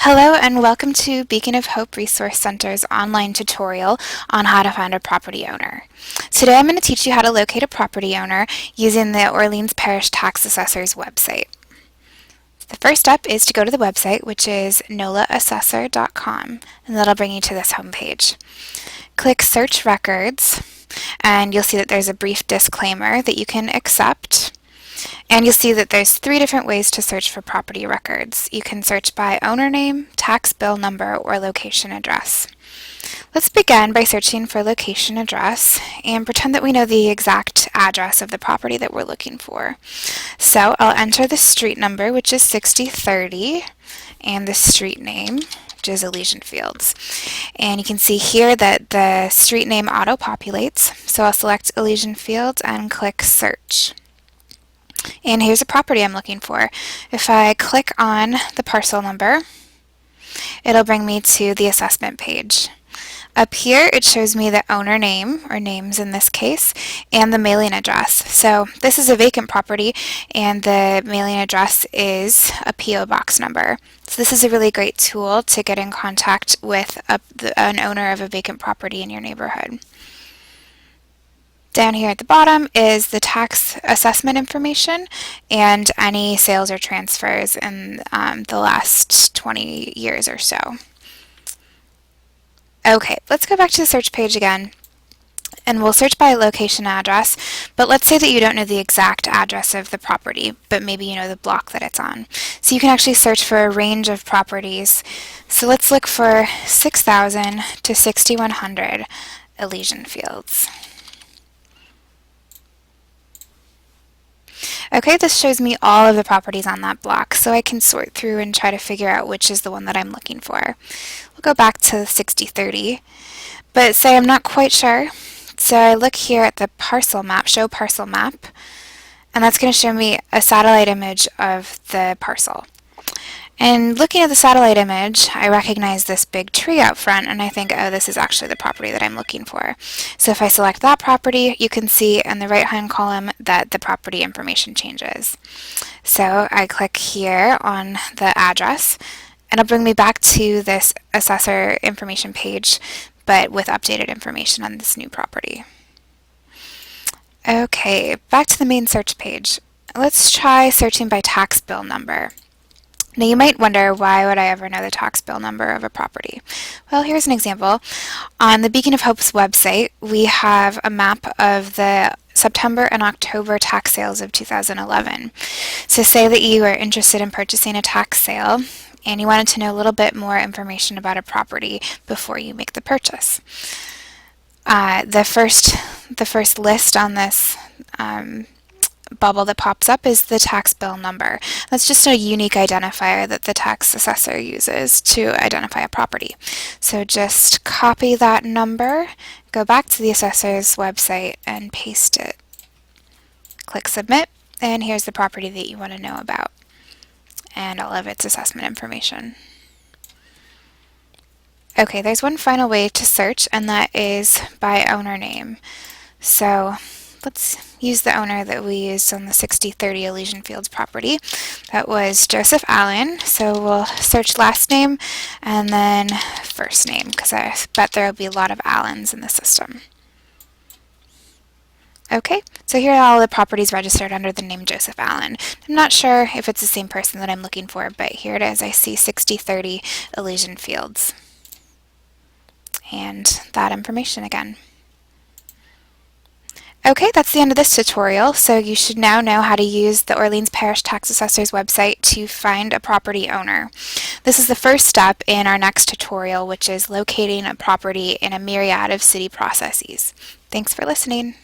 Hello and welcome to Beacon of Hope Resource Center's online tutorial on how to find a property owner. Today I'm going to teach you how to locate a property owner using the Orleans Parish Tax Assessor's website. The first step is to go to the website, which is nolaassessor.com, and that'll bring you to this homepage. Click Search Records, and you'll see that there's a brief disclaimer that you can accept. And you'll see that there's 3 different ways to search for property records. You can search by owner name, tax bill number, or location address. Let's begin by searching for location address and pretend that we know the exact address of the property that we're looking for. So I'll enter the street number, which is 6030, and the street name, which is Elysian Fields. And you can see here that the street name auto-populates, so I'll select Elysian Fields and click Search. And here's a property I'm looking for. If I click on the parcel number, it'll bring me to the assessment page. Up here, it shows me the owner name, or names in this case, and the mailing address. So this is a vacant property, and the mailing address is a P.O. box number. So this is a really great tool to get in contact with an owner of a vacant property in your neighborhood. Down here at the bottom is the tax assessment information and any sales or transfers in the last 20 years or so. Okay, let's go back to the search page again, and we'll search by location address, but let's say that you don't know the exact address of the property, but maybe you know the block that it's on. So you can actually search for a range of properties. So let's look for 6,000 to 6,100 Elysian Fields. Okay, this shows me all of the properties on that block, so I can sort through and try to figure out which is the one that I'm looking for. We'll go back to 6030, but say I'm not quite sure, so I look here at the parcel map, show parcel map, and that's going to show me a satellite image of the parcel. And looking at the satellite image, I recognize this big tree out front, and I think, oh, this is actually the property that I'm looking for. So if I select that property, you can see in the right-hand column that the property information changes. So I click here on the address, and it'll bring me back to this assessor information page, but with updated information on this new property. Okay, back to the main search page. Let's try searching by tax bill number. Now you might wonder, why would I ever know the tax bill number of a property? Well, here's an example. On the Beacon of Hope's website, we have a map of the September and October tax sales of 2011. So say that you are interested in purchasing a tax sale and you wanted to know a little bit more information about a property before you make the purchase. The first list on this bubble that pops up is the tax bill number. That's just a unique identifier that the tax assessor uses to identify a property. So just copy that number, go back to the assessor's website and paste it. Click submit, and here's the property that you want to know about and all of its assessment information. Okay, there's one final way to search, and that is by owner name. So let's use the owner that we used on the 6030 Elysian Fields property. That was Joseph Allen. So we'll search last name and then first name, because I bet there will be a lot of Allens in the system. Okay, so here are all the properties registered under the name Joseph Allen. I'm not sure if it's the same person that I'm looking for, but here it is. I see 6030 Elysian Fields. And that information again. Okay, that's the end of this tutorial, so you should now know how to use the Orleans Parish Tax Assessor's website to find a property owner. This is the first step in our next tutorial, which is locating a property in a myriad of city processes. Thanks for listening.